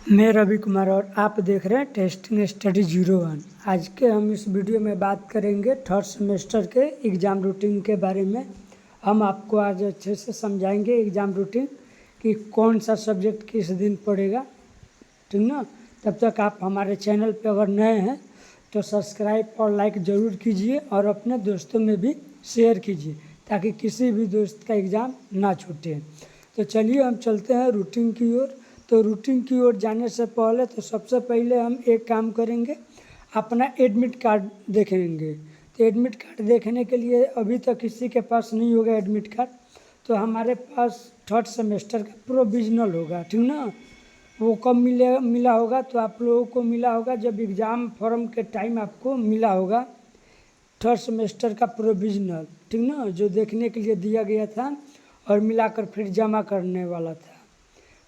मैं रवि कुमार और आप देख रहे हैं टेस्टिंग स्टडी 01। आज के हम इस वीडियो में बात करेंगे थर्ड सेमेस्टर के एग्ज़ाम रूटीन के बारे में। हम आपको आज अच्छे से समझाएंगे एग्ज़ाम रूटीन कि कौन सा सब्जेक्ट किस दिन पढ़ेगा, ठीक ना। तब तक आप हमारे चैनल पर अगर नए हैं तो सब्सक्राइब और लाइक ज़रूर कीजिए और अपने दोस्तों में भी शेयर कीजिए ताकि किसी भी दोस्त का एग्ज़ाम ना छूटे। तो चलिए हम चलते हैं रूटीन की ओर। तो रूटीन की ओर जाने से पहले तो सबसे पहले हम एक काम करेंगे, अपना एडमिट कार्ड देखेंगे। तो एडमिट कार्ड देखने के लिए अभी तक किसी के पास नहीं होगा एडमिट कार्ड, तो हमारे पास थर्ड सेमेस्टर का प्रोविजनल होगा, ठीक ना। वो कब मिला होगा तो आप लोगों को मिला होगा जब एग्ज़ाम फॉर्म के टाइम आपको मिला होगा थर्ड सेमेस्टर का प्रोविजनल, ठीक ना, जो देखने के लिए दिया गया था और मिलाकर फिर जमा करने वाला था,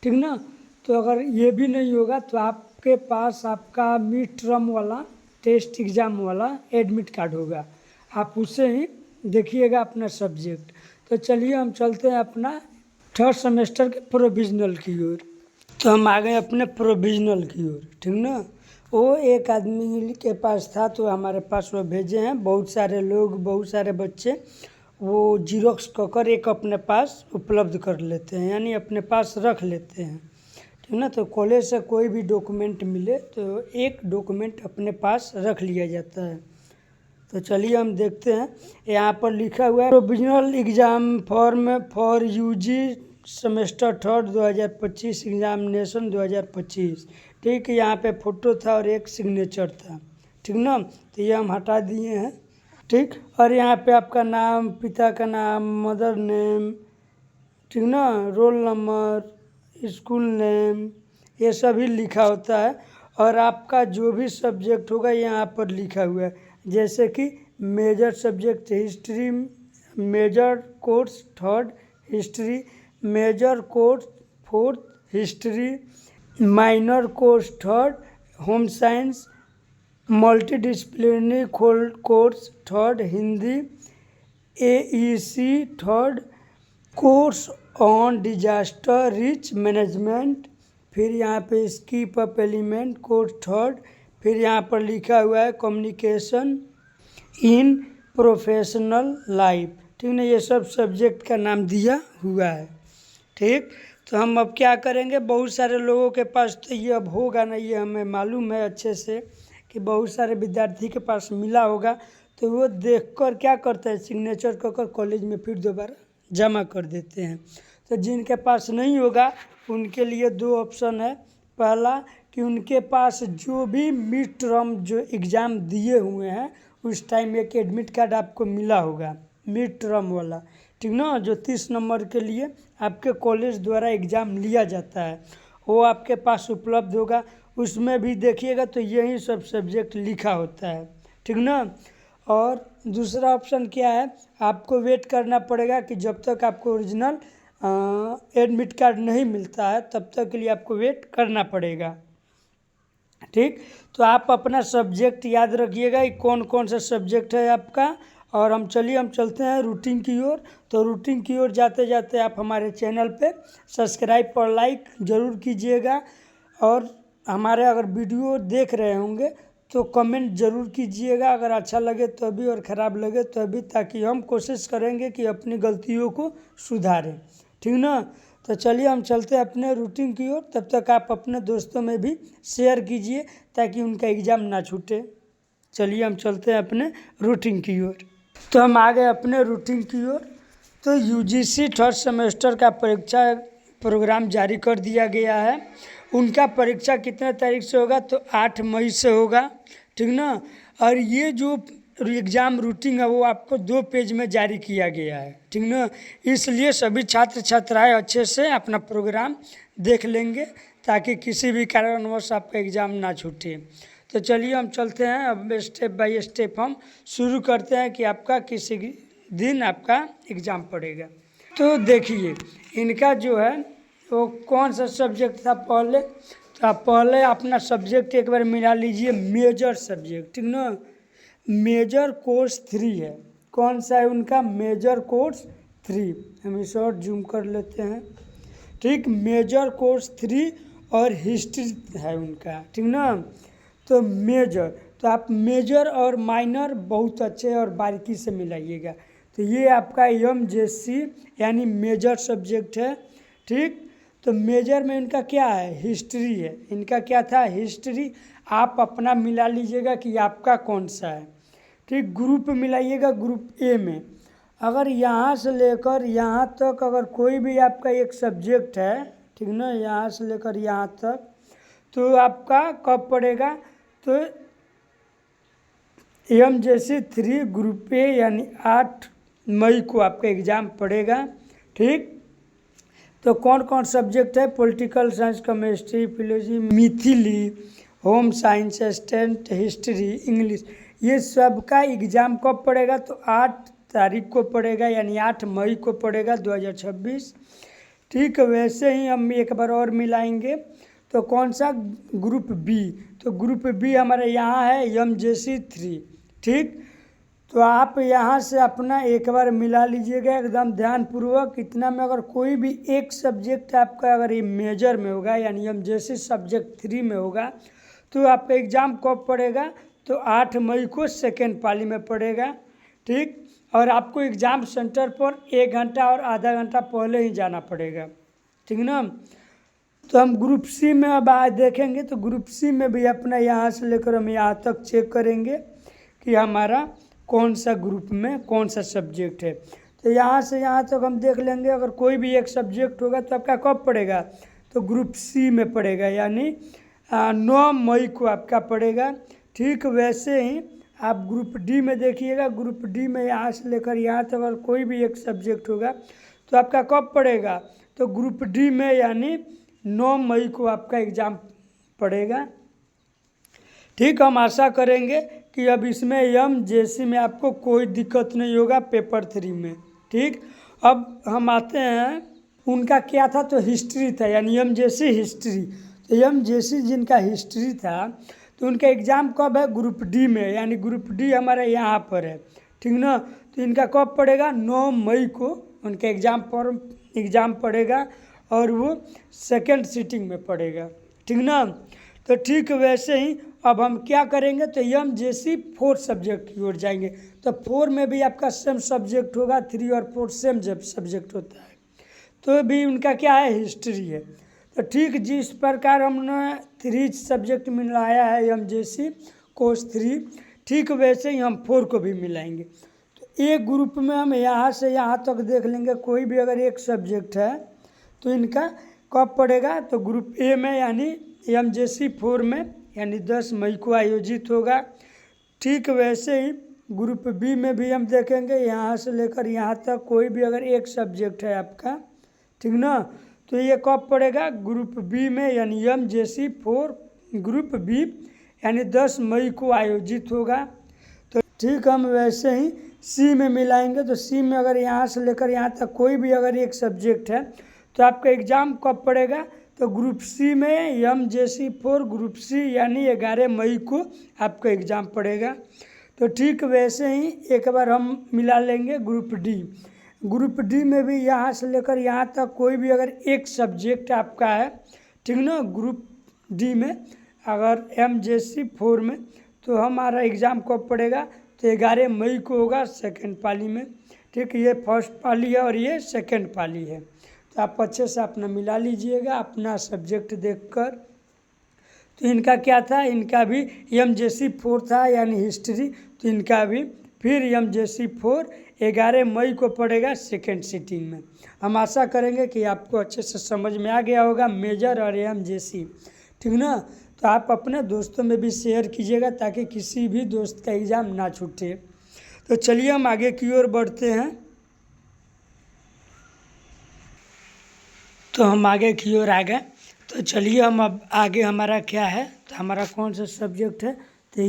ठीक ना। तो अगर ये भी नहीं होगा तो आपके पास आपका मिड टर्म वाला टेस्ट एग्ज़ाम वाला एडमिट कार्ड होगा, आप उससे ही देखिएगा अपना सब्जेक्ट। तो चलिए हम चलते हैं अपना थर्ड सेमेस्टर के प्रोविजनल की ओर। तो हम आ गए अपने प्रोविजनल की ओर, ठीक ना। वो एक आदमी के पास था तो हमारे पास वो भेजे हैं। बहुत सारे लोग, बहुत सारे बच्चे वो जीरोक्स कर एक अपने पास उपलब्ध कर लेते हैं, यानी अपने पास रख लेते हैं, ठीक ना। तो कॉलेज से कोई भी डॉक्यूमेंट मिले तो एक डॉक्यूमेंट अपने पास रख लिया जाता है। तो चलिए हम देखते हैं, यहाँ पर लिखा हुआ है provisional exam form for UG semester third 2025 examination 2025, ठीक। यहाँ पे फ़ोटो था और एक सिग्नेचर था, ठीक ना। तो ये हम हटा दिए हैं, ठीक। और यहाँ पे आपका नाम, पिता का नाम, मदर नेम, ठीक ना, रोल नंबर, स्कूल नेम, ये सभी लिखा होता है। और आपका जो भी सब्जेक्ट होगा यहाँ पर लिखा हुआ है, जैसे कि major subject history, major course third history, major course fourth history, minor course third home science, multidisciplinary course third Hindi, AEC third course on disaster risk management, फिर यहाँ पे skip up element course third, फिर यहाँ पर लिखा हुआ है communication in professional life, ठीक ना। ये सब सब्जेक्ट का नाम दिया हुआ है, ठीक। तो हम अब क्या करेंगे, बहुत सारे लोगों के पास तो ये अब होगा ना, ये हमें मालूम है अच्छे से कि बहुत सारे विद्यार्थी के पास मिला होगा, तो वो देखकर क्या करते हैं, सिग्नेचर कर कॉलेज में फिर दोबारा जमा कर देते हैं। तो जिनके पास नहीं होगा उनके लिए दो ऑप्शन है। पहला कि उनके पास जो भी मिड टर्म जो एग्ज़ाम दिए हुए हैं उस टाइम एक एडमिट कार्ड आपको मिला होगा मिड टर्म वाला, ठीक ना, जो 30 नंबर के लिए आपके कॉलेज द्वारा एग्ज़ाम लिया जाता है, वो आपके पास उपलब्ध होगा। उसमें भी देखिएगा तो यही सब सब्जेक्ट लिखा होता है, ठीक ना। और दूसरा ऑप्शन क्या है, आपको वेट करना पड़ेगा कि जब तक आपको ओरिजिनल एडमिट कार्ड नहीं मिलता है तब तक के लिए आपको वेट करना पड़ेगा, ठीक। तो आप अपना सब्जेक्ट याद रखिएगा कि कौन कौन सा सब्जेक्ट है आपका। और हम चलते हैं रूटीन की ओर। तो रूटीन की ओर जाते जाते आप हमारे चैनल पे सब्सक्राइब और लाइक ज़रूर कीजिएगा, और हमारे अगर वीडियो देख रहे होंगे तो कमेंट ज़रूर कीजिएगा, अगर अच्छा लगे तो भी और ख़राब लगे तो भी, ताकि हम कोशिश करेंगे कि अपनी गलतियों को सुधारें, ठीक ना। तो चलिए हम चलते हैं अपने रूटीन की ओर। तब तक आप अपने दोस्तों में भी शेयर कीजिए ताकि उनका एग्ज़ाम ना छूटे। चलिए हम चलते हैं अपने रूटीन की ओर। तो हम आ गए अपने रूटीन की ओर। तो UGC थर्ड सेमेस्टर का परीक्षा प्रोग्राम जारी कर दिया गया है। उनका परीक्षा कितने तारीख से होगा, तो 8 मई से होगा, ठीक ना। और ये जो एग्ज़ाम रूटीन है वो आपको 2 पेज में जारी किया गया है, ठीक ना। इसलिए सभी छात्र छात्राएं अच्छे से अपना प्रोग्राम देख लेंगे ताकि किसी भी कारणवश आपका एग्ज़ाम ना छूटे। तो चलिए हम चलते हैं, अब स्टेप बाय स्टेप हम शुरू करते हैं कि आपका किसी दिन आपका एग्ज़ाम पड़ेगा। तो देखिए इनका जो है वो कौन सा सब्जेक्ट था पहले, तो आप पहले अपना सब्जेक्ट एक बार मिला लीजिए, मेजर सब्जेक्ट, ठीक ना। मेजर कोर्स 3 है, कौन सा है उनका, मेजर कोर्स 3। हम इसे और जूम कर लेते हैं, ठीक। मेजर कोर्स 3 और हिस्ट्री है उनका, ठीक ना। तो मेजर, तो आप मेजर और माइनर बहुत अच्छे और बारीकी से मिलाइएगा। तो ये आपका MJC यानी मेजर सब्जेक्ट है, ठीक। तो मेजर में इनका क्या है, हिस्ट्री है। इनका क्या था, हिस्ट्री। आप अपना मिला लीजिएगा कि आपका कौन सा है, ठीक। ग्रुप मिलाइएगा ग्रुप ए में। अगर यहाँ से लेकर यहाँ तक अगर कोई भी आपका एक सब्जेक्ट है, ठीक ना, यहाँ से लेकर यहाँ तक, तो आपका कब पड़ेगा, तो MJC 3 ग्रुप ए यानी 8 मई को आपका एग्ज़ाम पड़ेगा, ठीक। तो कौन कौन सब्जेक्ट है, political science, chemistry, philosophy, Maithili, home science, state, history, English, ये सब का एग्ज़ाम कब पड़ेगा, तो 8 तारीख को पड़ेगा यानी 8 मई को पड़ेगा 2026, ठीक। वैसे ही हम एक बार और मिलाएंगे। तो कौन सा, ग्रुप बी। तो ग्रुप बी हमारे यहाँ है MJC 3, ठीक। तो आप यहाँ से अपना एक बार मिला लीजिएगा एकदम ध्यानपूर्वक। इतना में अगर कोई भी एक सब्जेक्ट आपका अगर ये मेजर में होगा यानी MJC सब्जेक्ट 3 में होगा, तो आपका एग्ज़ाम कब पड़ेगा, तो 8 मई को सेकेंड पाली में पड़ेगा, ठीक। और आपको एग्ज़ाम सेंटर पर 1 घंटा और आधा घंटा पहले ही जाना पड़ेगा, ठीक ना। तो हम ग्रुप सी में अब आज देखेंगे। तो ग्रुप सी में भी अपना यहाँ से लेकर हम यहाँ तक चेक करेंगे कि हमारा कौन सा ग्रुप में कौन सा सब्जेक्ट है। तो यहाँ से यहाँ तक हम देख लेंगे। अगर कोई भी एक सब्जेक्ट होगा तो आपका कब पड़ेगा, तो ग्रुप सी में पड़ेगा यानी 9 मई को आपका पड़ेगा, ठीक। वैसे ही आप ग्रुप डी में देखिएगा। ग्रुप डी में यहाँ से लेकर यहाँ तक अगर कोई भी एक सब्जेक्ट होगा तो आपका कब पड़ेगा, तो ग्रुप डी में यानी 9 मई को आपका एग्ज़ाम पड़ेगा, ठीक। हम आशा करेंगे कि अब इसमें MJC में आपको कोई दिक्कत नहीं होगा पेपर 3 में, ठीक। अब हम आते हैं, उनका क्या था, तो हिस्ट्री था यानी MJC हिस्ट्री। तो MJC जिनका हिस्ट्री था तो उनका एग्ज़ाम कब है, ग्रुप डी में यानी ग्रुप डी हमारे यहाँ पर है, ठीक ना। तो इनका कब पड़ेगा, 9 मई को उनका एग्ज़ाम पड़ेगा और वो सेकेंड सीटिंग में पड़ेगा, ठीक ना। तो ठीक वैसे ही अब हम क्या करेंगे, तो MJC 4 सब्जेक्ट की ओर जाएंगे। तो 4 में भी आपका सेम सब्जेक्ट होगा, 3 और 4 सेम सब्जेक्ट होता है। तो भी उनका क्या है, हिस्ट्री है। तो ठीक जिस प्रकार हमने 3 सब्जेक्ट मिलाया है MJC कोर्स 3, ठीक वैसे ही हम 4 को भी मिलाएंगे। तो एक ग्रुप में हम यहाँ से यहाँ तक देख लेंगे। कोई भी अगर एक सब्जेक्ट है तो इनका कब पड़ेगा, तो ग्रुप ए में यानी MJC 4 में यानी 10 मई को आयोजित होगा, ठीक। वैसे ही ग्रुप बी में भी हम देखेंगे। यहाँ से लेकर यहाँ तक कोई भी अगर एक सब्जेक्ट है आपका, ठीक ना, तो ये कब पड़ेगा, ग्रुप बी में यानी MJC 4 ग्रुप बी यानी 10 मई को आयोजित होगा। तो ठीक हम वैसे ही सी में मिलाएंगे। तो सी में अगर यहाँ से लेकर यहाँ तक कोई भी अगर एक सब्जेक्ट है तो आपका एग्ज़ाम कब पड़ेगा, तो ग्रुप सी में MJC 4 ग्रुप सी यानी 11 मई को आपका एग्ज़ाम पड़ेगा। तो ठीक वैसे ही एक बार हम मिला लेंगे ग्रुप डी। ग्रुप डी में भी यहाँ से लेकर यहाँ तक कोई भी अगर एक सब्जेक्ट आपका है, ठीक ना, ग्रुप डी में अगर MJC 4 में, तो हमारा एग्ज़ाम कब पड़ेगा, तो 11 मई को होगा सेकेंड पाली में, ठीक। ये फर्स्ट पाली है और ये सेकेंड पाली है। तो आप अच्छे से अपना मिला लीजिएगा अपना सब्जेक्ट देखकर। तो इनका क्या था, इनका भी MJC 4 था यानी हिस्ट्री। तो इनका भी फिर MJC 4 11 मई को पड़ेगा सेकेंड सीटिंग में। हम आशा करेंगे कि आपको अच्छे से समझ में आ गया होगा मेजर और MJC, ठीक ना। तो आप अपने दोस्तों में भी शेयर कीजिएगा ताकि किसी भी दोस्त का एग्ज़ाम ना छूटे। तो चलिए हम आगे की ओर बढ़ते हैं। तो हम आगे की ओर आ गए। तो चलिए हम अब आगे हमारा क्या है, तो हमारा कौन सा सब्जेक्ट है, तो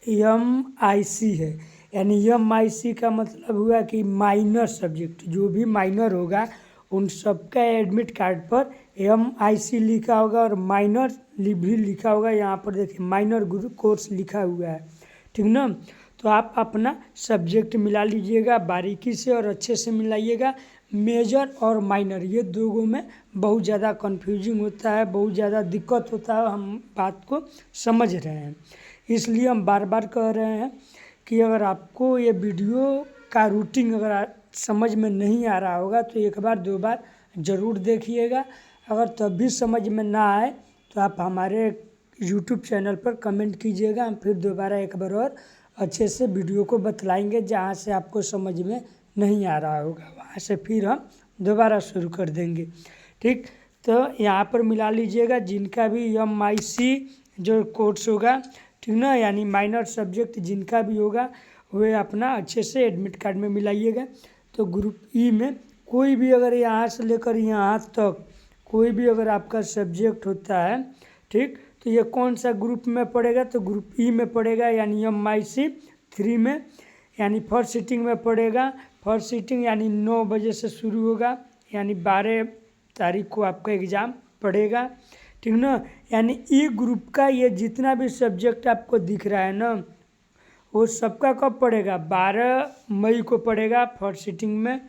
MIC है यानी MIC का मतलब हुआ कि माइनर सब्जेक्ट। जो भी माइनर होगा उन सबका एडमिट कार्ड पर MIC लिखा होगा और माइनर भी लिखा होगा। यहाँ पर देखिए माइनर कोर्स लिखा हुआ है, ठीक ना। तो आप अपना सब्जेक्ट मिला लीजिएगा बारीकी से और अच्छे से मिलाइएगा। मेजर और माइनर, ये दोनों में बहुत ज़्यादा कन्फ्यूजिंग होता है, बहुत ज़्यादा दिक्कत होता है, हम बात को समझ रहे हैं। इसलिए हम बार बार कह रहे हैं कि अगर आपको ये वीडियो का रूटीन अगर समझ में नहीं आ रहा होगा तो एक बार दो बार ज़रूर देखिएगा। अगर तब भी समझ में ना आए तो आप हमारे यूट्यूब चैनल पर कमेंट कीजिएगा, हम फिर दोबारा एक बार और अच्छे से वीडियो को बतलाएंगे। जहाँ से आपको समझ में नहीं आ रहा होगा वहाँ से फिर हम दोबारा शुरू कर देंगे। ठीक, तो यहाँ पर मिला लीजिएगा जिनका भी MIC जो कोर्स होगा, ठीक ना, यानी माइनर सब्जेक्ट जिनका भी होगा वे अपना अच्छे से एडमिट कार्ड में मिलाइएगा। तो ग्रुप ई में कोई भी अगर यहाँ से लेकर यहाँ तक कोई भी अगर आपका सब्जेक्ट होता है, ठीक, तो ये कौन सा ग्रुप में पड़ेगा, तो ग्रुप ई में पड़ेगा, यानी MIC 3 में, यानी फर्स्ट सीटिंग में पड़ेगा। फर्स्ट सीटिंग यानी 9 बजे से शुरू होगा, यानी 12 तारीख को आपका एग्ज़ाम पड़ेगा, ठीक ना। यानी ई ग्रुप का ये जितना भी सब्जेक्ट आपको दिख रहा है ना, वो सबका कब पड़ेगा, 12 मई को पड़ेगा फर्स्ट सीटिंग में।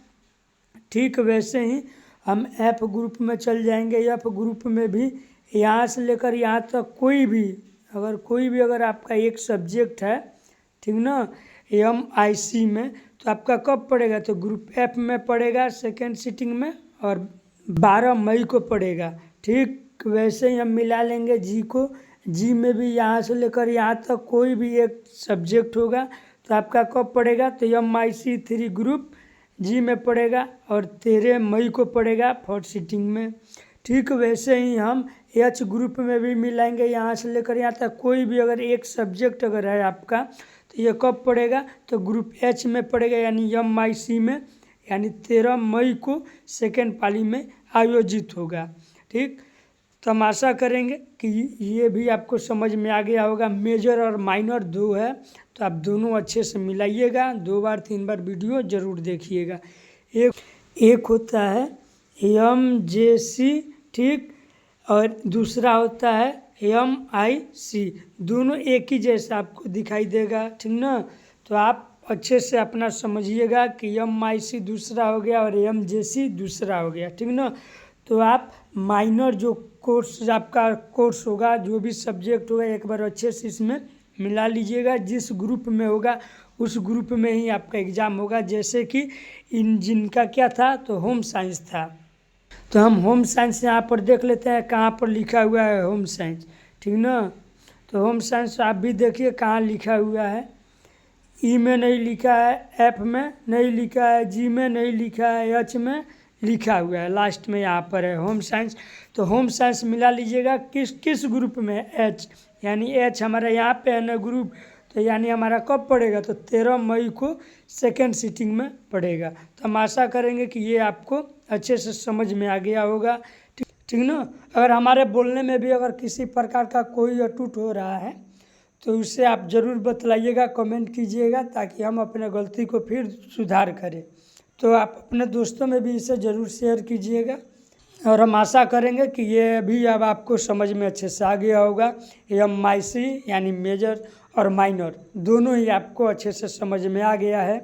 ठीक वैसे ही हम एफ ग्रुप में चल जाएंगे। एफ ग्रुप में भी यहाँ से लेकर यहाँ तक कोई भी अगर आपका एक सब्जेक्ट है, ठीक ना, MIC में, तो आपका कब पड़ेगा, तो ग्रुप एफ में पड़ेगा सेकेंड सीटिंग में और 12 मई को पड़ेगा। ठीक वैसे ही हम मिला लेंगे जी को। जी में भी यहाँ से लेकर यहाँ तक कोई भी एक सब्जेक्ट होगा तो आपका कब पड़ेगा, तो MIC 3 ग्रुप जी में पड़ेगा और 13 मई को पड़ेगा फर्स्ट सीटिंग में। ठीक वैसे ही हम एच ग्रुप में भी मिलाएंगे। यहाँ से लेकर यहाँ तक कोई भी अगर एक सब्जेक्ट अगर है आपका तो ये कब पड़ेगा, तो ग्रुप एच में पड़ेगा, यानी MIC में, यानी 13 मई को सेकेंड पाली में आयोजित होगा। ठीक, तो हम आशा करेंगे कि ये भी आपको समझ में आ गया होगा। मेजर और माइनर दो है, तो आप दोनों अच्छे से मिलाइएगा, 2 बार 3 बार वीडियो ज़रूर देखिएगा। एक होता है MJC, ठीक, और दूसरा होता है MIC। दोनों एक ही जैसा आपको दिखाई देगा, ठीक ना। तो आप अच्छे से अपना समझिएगा कि MIC दूसरा हो गया और MJC दूसरा हो गया, ठीक ना। तो आप माइनर जो कोर्स आपका कोर्स होगा, जो भी सब्जेक्ट होगा, एक बार अच्छे से इसमें मिला लीजिएगा। जिस ग्रुप में होगा उस ग्रुप में ही आपका एग्ज़ाम होगा। जैसे कि इन जिनका क्या था, तो होम साइंस था, तो हम होम साइंस यहाँ पर देख लेते हैं कहाँ पर लिखा हुआ है होम साइंस, ठीक ना। तो होम साइंस आप भी देखिए कहाँ लिखा हुआ है। ई में नहीं लिखा है, एफ में नहीं लिखा है, जी में नहीं लिखा है, एच में लिखा हुआ है, लास्ट में यहाँ पर है होम साइंस। तो होम साइंस मिला लीजिएगा किस ग्रुप में, एच, यानी एच हमारा यहाँ पे है ना ग्रुप, तो यानी हमारा कब पड़ेगा, तो 13 मई को सेकेंड सीटिंग में पड़ेगा। तो हम आशा करेंगे कि ये आपको अच्छे से समझ में आ गया होगा, ठीक ना। अगर हमारे बोलने में भी अगर किसी प्रकार का कोई अटूट हो रहा है तो उसे आप ज़रूर बतलाइएगा, कमेंट कीजिएगा, ताकि हम अपने गलती को फिर सुधार करें। तो आप अपने दोस्तों में भी इसे ज़रूर शेयर कीजिएगा और हम आशा करेंगे कि ये भी अब आपको समझ में अच्छे से आ गया होगा। MIC यानी मेजर और माइनर दोनों ही आपको अच्छे से समझ में आ गया है।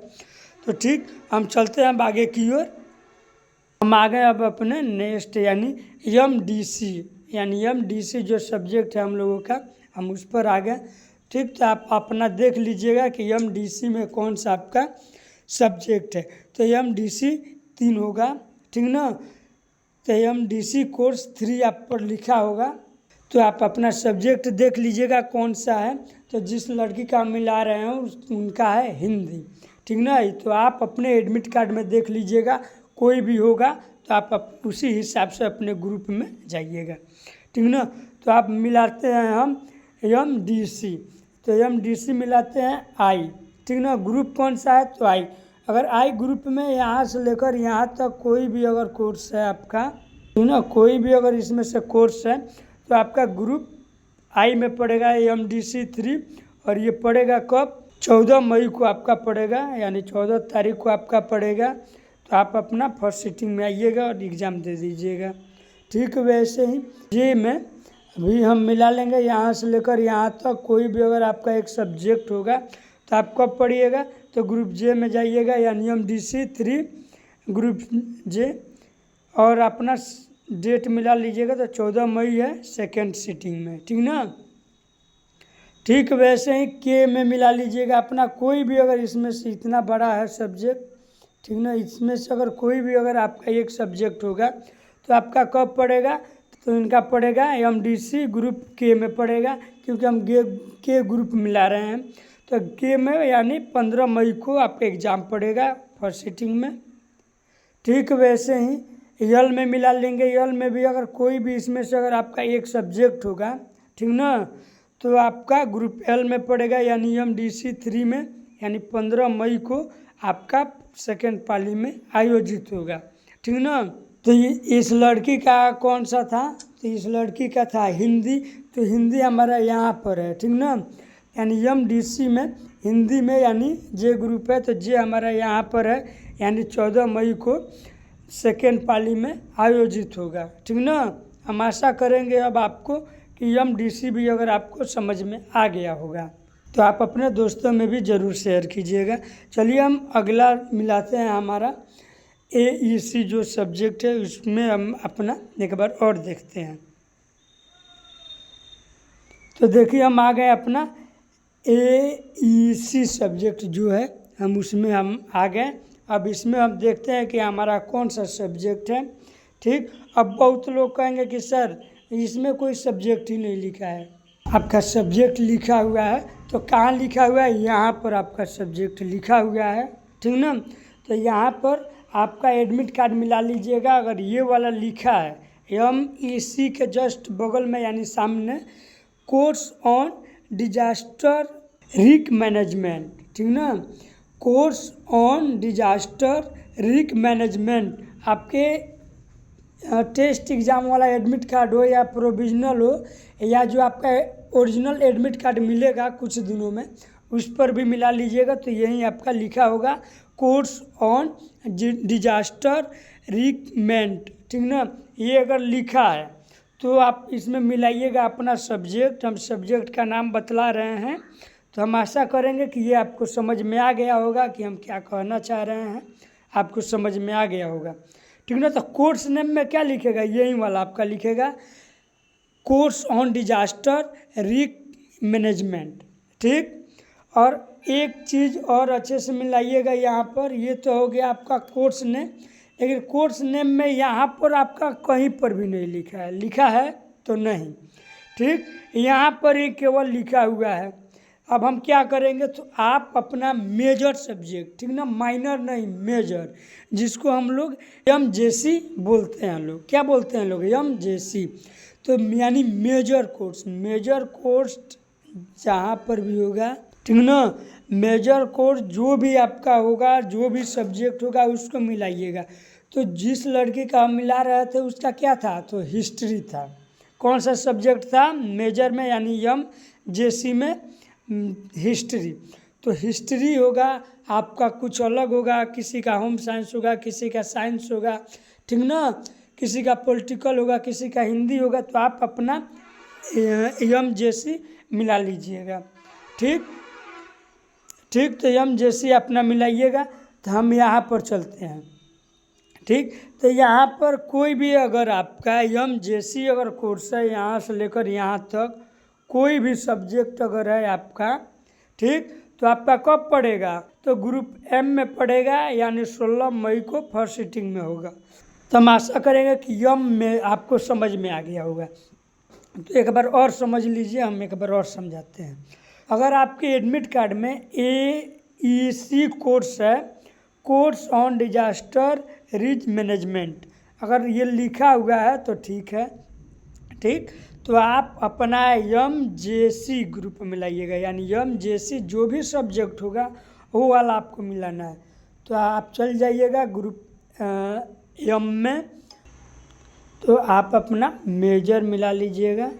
तो ठीक, हम चलते हैं अब आगे की ओर। हम आ गए अब अपने नेक्स्ट यानी MDC, यानी MDC जो सब्जेक्ट है हम लोगों का, हम उस पर आ गए। ठीक, तो आप अपना देख लीजिएगा कि MDC में कौन सा आपका सब्जेक्ट है। तो MDC 3 होगा, ठीक ना। तो MDC कोर्स 3 आप पर लिखा होगा, तो आप अपना सब्जेक्ट देख लीजिएगा कौन सा है। तो जिस लड़की का मिला रहे हैं उनका है हिंदी, ठीक ना। तो आप अपने एडमिट कार्ड में देख लीजिएगा, कोई भी होगा तो आप उसी हिसाब से अपने ग्रुप में जाइएगा, ठीक ना। तो आप मिलाते हैं हम MDC, तो MDC मिलाते हैं आई, ठीक ना। ग्रुप कौन सा है, तो आई। अगर आई ग्रुप में यहाँ से लेकर यहाँ तक कोई भी अगर कोर्स है आपका, ठीक ना, कोई भी अगर इसमें से कोर्स है तो आपका ग्रुप आई में पड़ेगा MDC 3, और ये पड़ेगा कब, 14 मई को आपका पड़ेगा, यानी 14 तारीख को आपका पड़ेगा। तो आप अपना फर्स्ट सीटिंग में आइएगा और एग्ज़ाम दे दीजिएगा। ठीक वैसे ही जे में अभी हम मिला लेंगे। यहाँ से लेकर यहाँ तक कोई भी अगर आपका एक सब्जेक्ट होगा तो आप कब पढ़िएगा, तो ग्रुप जे में जाइएगा, यानी MDC 3 ग्रुप जे, और अपना डेट मिला लीजिएगा तो 14 मई है सेकेंड सीटिंग में, ठीक ना। ठीक वैसे ही के में मिला लीजिएगा अपना कोई भी, अगर इसमें से इतना बड़ा है सब्जेक्ट, ठीक ना, इसमें से अगर कोई भी अगर आपका एक सब्जेक्ट होगा तो आपका कब पड़ेगा, तो इनका पड़ेगा MDC ग्रुप के में पड़ेगा, क्योंकि हम के ग्रुप मिला रहे हैं। तो के में यानी 15 मई को आपका एग्ज़ाम पड़ेगा फर्स्ट सीटिंग में। ठीक वैसे ही यल में मिला लेंगे, यल में भी अगर कोई भी इसमें से अगर आपका एक सब्जेक्ट होगा, ठीक ना, तो आपका ग्रुप एल में पड़ेगा यानी MDC 3 में, यानी 15 मई को आपका सेकेंड पाली में आयोजित होगा, ठीक ना। तो इस लड़की का कौन सा था, तो इस लड़की का था हिंदी, तो हिंदी हमारा यहाँ पर है, ठीक ना, यानी MDC में हिंदी में यानी जे ग्रुप है, तो जे हमारा यहाँ पर है, यानी 14 मई को सेकेंड पाली में आयोजित होगा, ठीक ना। हम आशा करेंगे अब आपको कि MDC भी अगर आपको समझ में आ गया होगा, तो आप अपने दोस्तों में भी ज़रूर शेयर कीजिएगा। चलिए हम अगला मिलाते हैं, हमारा AEC जो सब्जेक्ट है उसमें हम अपना एक बार और देखते हैं। तो देखिए हम आ गए अपना AEC सब्जेक्ट जो है, हम उसमें हम आ गए। अब इसमें हम देखते हैं कि हमारा कौन सा सब्जेक्ट है, ठीक। अब बहुत लोग कहेंगे कि सर इसमें कोई सब्जेक्ट ही नहीं लिखा है। आपका सब्जेक्ट लिखा हुआ है, तो कहाँ लिखा हुआ है, यहाँ पर आपका सब्जेक्ट लिखा हुआ है, ठीक ना। तो यहाँ पर आपका एडमिट कार्ड मिला लीजिएगा, अगर ये वाला लिखा है MEC के जस्ट बगल में यानी सामने course on disaster risk management, ठीक ना, course on disaster risk management, आपके टेस्ट एग्ज़ाम वाला एडमिट कार्ड हो या प्रोविजनल हो या जो आपका ओरिजिनल एडमिट कार्ड मिलेगा कुछ दिनों में, उस पर भी मिला लीजिएगा। तो यही आपका लिखा होगा कोर्स ऑन डिजास्टर रिकमेंट, ठीक ना। ये अगर लिखा है तो आप इसमें मिलाइएगा अपना सब्जेक्ट। हम सब्जेक्ट का नाम बतला रहे हैं, तो हम आशा करेंगे कि ये आपको समझ में आ गया होगा कि हम क्या कहना चाह रहे हैं, आपको समझ में आ गया होगा, ठीक ना। तो कोर्स नेम में क्या लिखेगा, यही वाला आपका लिखेगा course on disaster risk management, ठीक। और एक चीज़ और अच्छे से मिलाइएगा यहाँ पर, ये तो हो गया आपका कोर्स नेम, लेकिन कोर्स नेम में यहाँ पर आपका कहीं पर भी नहीं लिखा है, लिखा है तो नहीं, ठीक, यहाँ पर ही केवल लिखा हुआ है। अब हम क्या करेंगे, तो आप अपना मेजर सब्जेक्ट, ठीक ना, माइनर नहीं मेजर, जिसको हम लोग MJC बोलते हैं, लोग क्या बोलते हैं लोग MJC, तो यानी मेजर कोर्स जहाँ पर भी होगा, ठीक ना, मेजर कोर्स जो भी आपका होगा, जो भी सब्जेक्ट होगा उसको मिलाइएगा। तो जिस लड़के का हम मिला रहे थे उसका क्या था, तो हिस्ट्री था। कौन सा सब्जेक्ट था, मेजर में यानी MJC में हिस्ट्री, तो हिस्ट्री होगा आपका कुछ अलग होगा, किसी का होम साइंस होगा, किसी का साइंस होगा, ठीक ना, किसी का पॉलिटिकल होगा, किसी का हिंदी होगा, तो आप अपना MJC मिला लीजिएगा, ठीक। तो MJC अपना मिलाइएगा। तो हम यहाँ पर चलते हैं, ठीक। तो यहाँ पर कोई भी अगर आपका MJC अगर कोर्स है, यहाँ से लेकर यहाँ तक कोई भी सब्जेक्ट अगर है आपका, ठीक, तो आपका कब पड़ेगा, तो ग्रुप M में पड़ेगा, यानी 16 मई को फर्स्ट सीटिंग में होगा। तो हम आशा करेंगे कि M में आपको समझ में आ गया होगा। तो एक बार और समझ लीजिए, हम एक बार और समझाते हैं। अगर आपके एडमिट कार्ड में AEC कोर्स है, course on disaster risk management, अगर ये लिखा हुआ है तो ठीक है, ठीक। तो आप अपना MJC ग्रुप में मिलाइएगा, यानी MJC जो भी सब्जेक्ट होगा वो वाला आपको मिलाना है। तो आप चल जाइएगा ग्रुप M में, तो आप अपना मेजर मिला लीजिएगा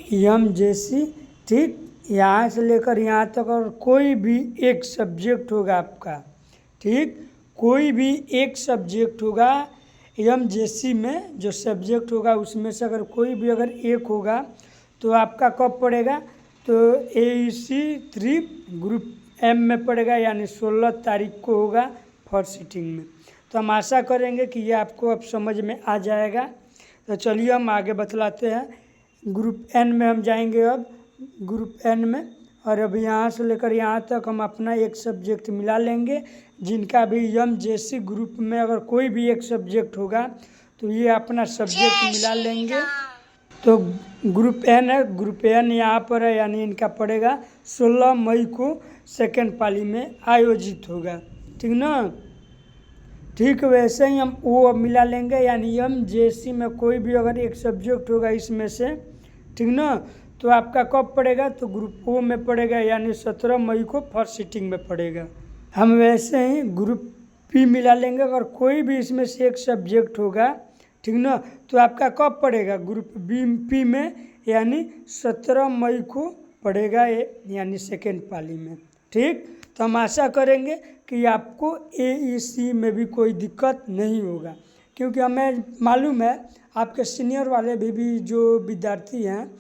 MJC, ठीक। यहाँ से लेकर यहाँ तक और कोई भी एक सब्जेक्ट होगा आपका, ठीक, कोई भी एक सब्जेक्ट होगा MJC में, जो सब्जेक्ट होगा उसमें से अगर कोई भी अगर एक होगा तो आपका कब पड़ेगा, तो AEC 3 ग्रुप M में पड़ेगा, यानी 16 तारीख को होगा फर्स्ट सिटिंग में। तो हम आशा करेंगे कि ये आपको अब समझ में आ जाएगा। तो चलिए हम आगे बतलाते हैं। ग्रुप एन में हम जाएंगे अब, ग्रुप एन में, और अब यहाँ से लेकर यहाँ तक हम अपना एक सब्जेक्ट मिला लेंगे। जिनका भी MJC ग्रुप में अगर कोई भी एक सब्जेक्ट होगा तो ये अपना सब्जेक्ट मिला लेंगे। तो ग्रुप एन है, ग्रुप एन यहाँ पर है, यानी इनका पड़ेगा 16 मई को सेकेंड पाली में आयोजित होगा। ठीक ना। ठीक वैसे ही हम वो मिला लेंगे, यानी MJC में कोई भी अगर एक सब्जेक्ट होगा इसमें से, ठीक ना, तो आपका कब पड़ेगा, तो ग्रुप ओ में पड़ेगा, यानी 17 मई को फर्स्ट सिटिंग में पड़ेगा। हम वैसे ही ग्रुप पी मिला लेंगे, अगर कोई भी इसमें से एक सब्जेक्ट होगा, ठीक ना, तो आपका कब पड़ेगा, ग्रुप पी में, यानी 17 मई को पड़ेगा, यानी सेकेंड पाली में। ठीक, तो हम आशा करेंगे कि आपको AEC में भी कोई दिक्कत नहीं होगा, क्योंकि हमें मालूम है आपके सीनियर वाले भी जो विद्यार्थी हैं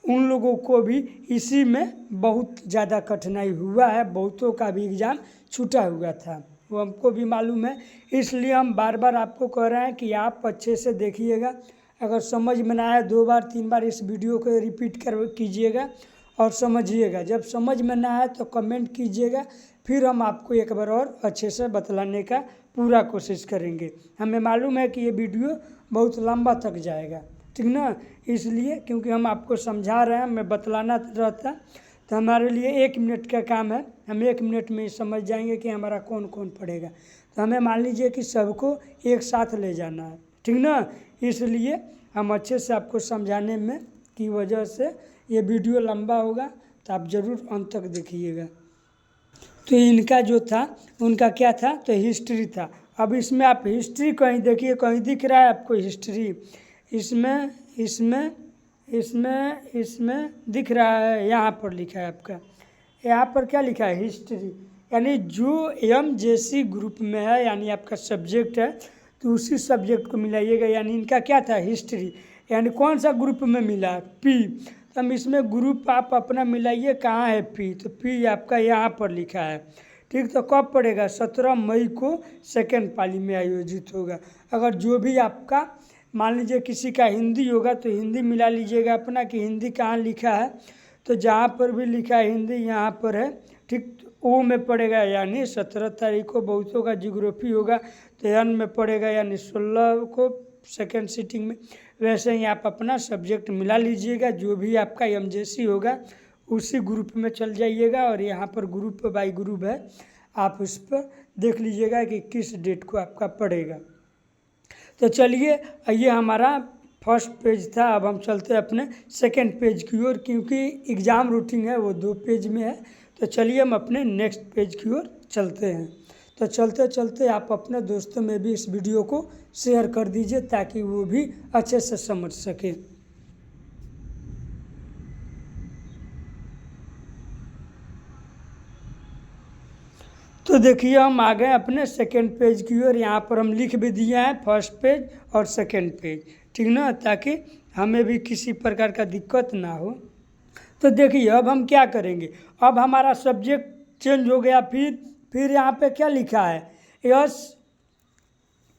उन लोगों को भी इसी में बहुत ज़्यादा कठिनाई हुआ है, बहुतों का भी एग्ज़ाम छूटा हुआ था, वो हमको भी मालूम है। इसलिए हम बार बार आपको कह रहे हैं कि आप अच्छे से देखिएगा। अगर समझ में ना आए 2 बार 3 बार इस वीडियो को रिपीट कीजिएगा और समझिएगा। जब समझ में ना आए तो कमेंट कीजिएगा, फिर हम आपको एक बार और अच्छे से बतलाने का पूरा कोशिश करेंगे। हमें मालूम है कि ये वीडियो बहुत लंबा तक जाएगा, ठीक ना, इसलिए क्योंकि हम आपको समझा रहे हैं, मैं बतलाना रहता तो हमारे लिए 1 मिनट का काम है, हम 1 मिनट में समझ जाएंगे कि हमारा कौन कौन पढ़ेगा। तो हमें मान लीजिए कि सबको एक साथ ले जाना है, ठीक ना, इसलिए हम अच्छे से आपको समझाने में की वजह से ये वीडियो लंबा होगा, तो आप ज़रूर अंत तक देखिएगा। तो इनका जो था उनका क्या था, तो हिस्ट्री था। अब इसमें आप हिस्ट्री कहीं देखिए, कहीं दिख रहा है आपको हिस्ट्री, इसमें दिख रहा है, यहाँ पर लिखा है आपका, यहाँ पर क्या लिखा है, हिस्ट्री, यानी जो MJC ग्रुप में है, यानी आपका सब्जेक्ट है, तो उसी सब्जेक्ट को मिलाइएगा। यानी इनका क्या था, हिस्ट्री, यानी कौन सा ग्रुप में मिला, पी। तो हम इसमें ग्रुप आप अपना मिलाइए, कहाँ है पी, तो पी आपका यहाँ पर लिखा है। ठीक, तो कब पड़ेगा, 17 मई को सेकेंड पाली में आयोजित होगा। अगर जो भी आपका मान लीजिए किसी का हिंदी होगा तो हिंदी मिला लीजिएगा अपना, कि हिंदी कहाँ लिखा है, तो जहाँ पर भी लिखा है हिंदी यहाँ पर है। ठीक, ओ में पड़ेगा, यानी 17 तारीख को बहुतों का जियोग्राफी होगा, तो एन में पड़ेगा, यानी 16 को सेकेंड सिटिंग में। वैसे ही आप अपना सब्जेक्ट मिला लीजिएगा, जो भी आपका MJC होगा उसी ग्रुप में चल जाइएगा, और यहाँ पर ग्रुप बाई ग्रुप है, आप उस पर देख लीजिएगा कि किस डेट को आपका पड़ेगा। तो चलिए, ये हमारा फर्स्ट पेज था। अब हम चलते हैं अपने सेकंड पेज की ओर, क्योंकि एग्ज़ाम रूटीन है वो 2 पेज में है। तो चलिए हम अपने नेक्स्ट पेज की ओर चलते हैं। तो चलते चलते आप अपने दोस्तों में भी इस वीडियो को शेयर कर दीजिए, ताकि वो भी अच्छे से समझ सके। तो देखिए हम आ गए अपने सेकेंड पेज की ओर। यहाँ पर हम लिख भी दिए हैं फर्स्ट पेज और सेकेंड पेज, ठीक ना, ताकि हमें भी किसी प्रकार का दिक्कत ना हो। तो देखिए अब हम क्या करेंगे, अब हमारा सब्जेक्ट चेंज हो गया, फिर यहाँ पे क्या लिखा है, यस,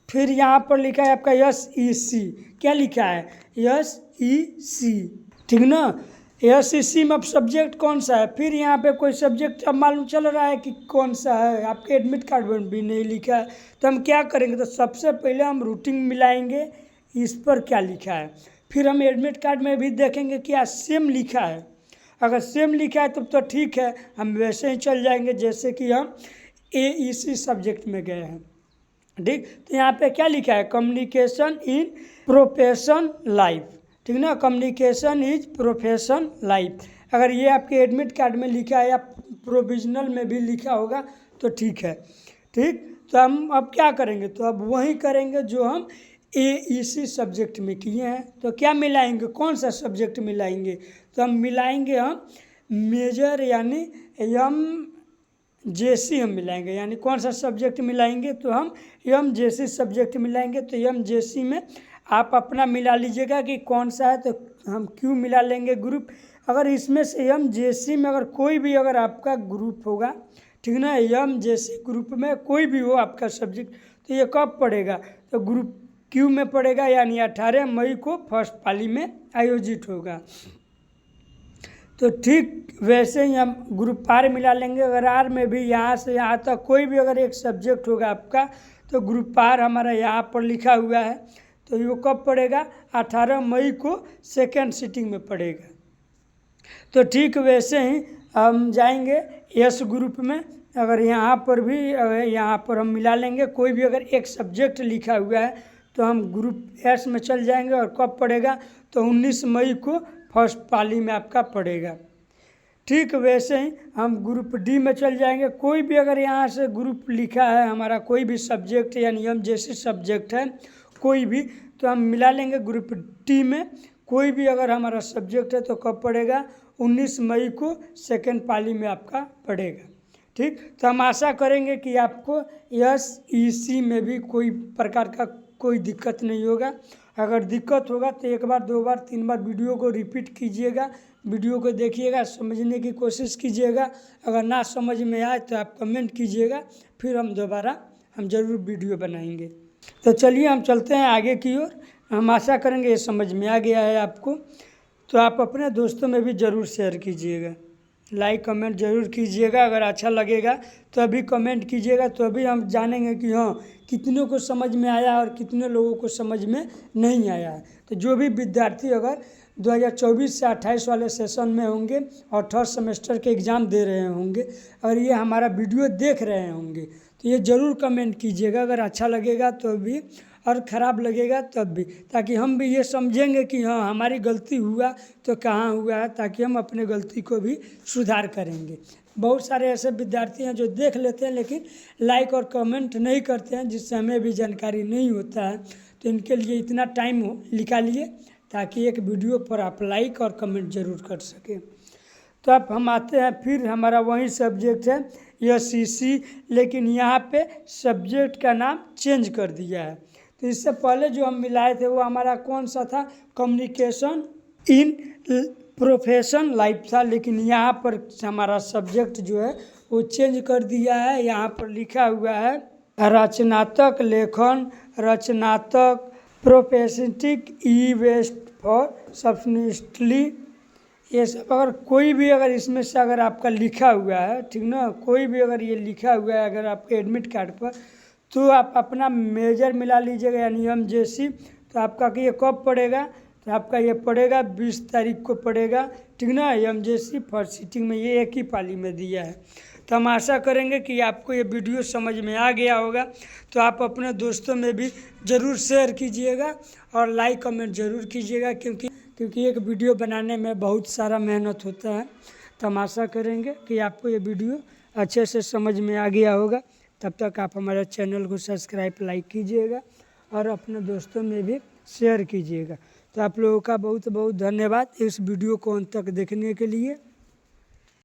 फिर यहाँ पर लिखा है आपका SEC, क्या लिखा है, SEC, ठीक ना। SEC में अब सब्जेक्ट कौन सा है, फिर यहाँ पे कोई सब्जेक्ट अब मालूम चल रहा है कि कौन सा है, आपके एडमिट कार्ड में भी नहीं लिखा है। तो हम क्या करेंगे, तो सबसे पहले हम रूटीन मिलाएंगे, इस पर क्या लिखा है, फिर हम एडमिट कार्ड में भी देखेंगे क्या सेम लिखा है। अगर सेम लिखा है तब तो ठीक है, हम वैसे ही चल जाएंगे जैसे कि हम AEC सब्जेक्ट में गए हैं। ठीक, तो यहाँ पे क्या लिखा है, कम्युनिकेशन इन प्रोफेशन लाइफ, ठीक ना, कम्युनिकेशन इज प्रोफेशन लाइफ। अगर ये आपके एडमिट कार्ड में लिखा है या प्रोविजनल में भी लिखा होगा तो ठीक है। ठीक, तो हम अब क्या करेंगे, तो अब वही करेंगे जो हम AEC सब्जेक्ट में किए हैं। तो क्या मिलाएंगे, कौन सा सब्जेक्ट मिलाएंगे, तो हम मिलाएंगे हम मेजर, यानी MJC हम मिलाएंगे। यानी कौन सा सब्जेक्ट मिलाएंगे, तो हम MJC सब्जेक्ट मिलाएंगे। तो MJC में आप अपना मिला लीजिएगा कि कौन सा है, तो हम क्यों मिला लेंगे ग्रुप। अगर इसमें से MJC में अगर कोई भी अगर आपका ग्रुप होगा, ठीक ना। एम जैसे ग्रुप में कोई भी हो आपका सब्जेक्ट, तो ये कब पड़ेगा, तो ग्रुप क्यू में पड़ेगा, यानी 18 मई को फर्स्ट पाली में आयोजित होगा। तो ठीक वैसे ही हम ग्रुप आर मिला लेंगे। अगर आर में भी यहाँ से यहाँ तक कोई भी अगर एक सब्जेक्ट होगा आपका, तो ग्रुप आर हमारा यहाँ पर लिखा हुआ है, तो ये कब पड़ेगा, 18 मई को सेकेंड सिटिंग में पड़ेगा। तो ठीक वैसे ही हम जाएंगे एस ग्रुप में। अगर यहाँ पर भी यहाँ पर हम मिला लेंगे, कोई भी अगर एक सब्जेक्ट लिखा हुआ है तो हम ग्रुप एस में चल जाएंगे। और कब पड़ेगा, तो 19 मई को फर्स्ट पाली में आपका पड़ेगा। ठीक वैसे ही हम ग्रुप डी में चल जाएंगे। कोई भी अगर यहाँ से ग्रुप लिखा है हमारा, कोई भी सब्जेक्ट यानी एम जैसे सब्जेक्ट है कोई भी, तो हम मिला लेंगे ग्रुप डी में। कोई भी अगर हमारा सब्जेक्ट है तो कब पड़ेगा, 19 मई को सेकेंड पाली में आपका पड़ेगा। ठीक, तो हम आशा करेंगे कि आपको SEC में भी कोई प्रकार का कोई दिक्कत नहीं होगा। अगर दिक्कत होगा तो एक बार, दो बार, तीन बार वीडियो को रिपीट कीजिएगा, वीडियो को देखिएगा, समझने की कोशिश कीजिएगा। अगर ना समझ में आए तो आप कमेंट कीजिएगा, फिर हम दोबारा ज़रूर वीडियो बनाएंगे। तो चलिए हम चलते हैं आगे की ओर। हम आशा करेंगे ये समझ में आ गया है आपको। तो आप अपने दोस्तों में भी ज़रूर शेयर कीजिएगा, लाइक कमेंट ज़रूर कीजिएगा। अगर अच्छा लगेगा तो अभी कमेंट कीजिएगा, तो अभी हम जानेंगे कि हाँ कितनों को समझ में आया और कितने लोगों को समझ में नहीं आया है। तो जो भी विद्यार्थी अगर 2024 से 28 वाले सेशन में होंगे और थर्ड सेमेस्टर के एग्ज़ाम दे रहे होंगे, अगर ये हमारा वीडियो देख रहे होंगे तो ये ज़रूर कमेंट कीजिएगा। अगर अच्छा लगेगा तो भी, और ख़राब लगेगा तब भी, ताकि हम भी ये समझेंगे कि हाँ हमारी गलती हुआ तो कहाँ हुआ है, ताकि हम अपने गलती को भी सुधार करेंगे। बहुत सारे ऐसे विद्यार्थी हैं जो देख लेते हैं लेकिन लाइक और कमेंट नहीं करते हैं, जिससे हमें भी जानकारी नहीं होता है। तो इनके लिए इतना टाइम निकालिए ताकि एक वीडियो पर आप लाइक और कमेंट ज़रूर कर सकें। तो अब हम आते हैं, फिर हमारा वही सब्जेक्ट है SEC, लेकिन यहाँ पे सब्जेक्ट का नाम चेंज कर दिया है। तो इससे पहले जो हम मिलाए थे वो हमारा कौन सा था, कम्युनिकेशन इन प्रोफेशन लाइफ था। लेकिन यहाँ पर हमारा सब्जेक्ट जो है वो चेंज कर दिया है। यहाँ पर लिखा हुआ है रचनात्मक लेखन, रचनात्मक प्रोफेशनिक ई वेस्ट फॉर सब्सटेंशली। ये सब अगर कोई भी अगर इसमें से अगर आपका लिखा हुआ है, ठीक ना, कोई भी अगर ये लिखा हुआ है अगर आपके एडमिट कार्ड पर, तो आप अपना मेजर मिला लीजिएगा, यानी MJC। तो आपका कि ये कब पड़ेगा, तो आपका ये पड़ेगा 20 तारीख को पड़ेगा, ठीक ना। MJC फर्स्ट सिटिंग में ये एक ही पाली में दिया है। तो हम आशा करेंगे कि आपको ये वीडियो समझ में आ गया होगा। तो आप अपने दोस्तों में भी ज़रूर शेयर कीजिएगा और लाइक कमेंट ज़रूर कीजिएगा, क्योंकि एक वीडियो बनाने में बहुत सारा मेहनत होता है। तो हम आशा करेंगे कि आपको ये वीडियो अच्छे से समझ में आ गया होगा। तब तक आप हमारे चैनल को सब्सक्राइब लाइक कीजिएगा और अपने दोस्तों में भी शेयर कीजिएगा। तो आप लोगों का बहुत बहुत धन्यवाद इस वीडियो को अंत तक देखने के लिए।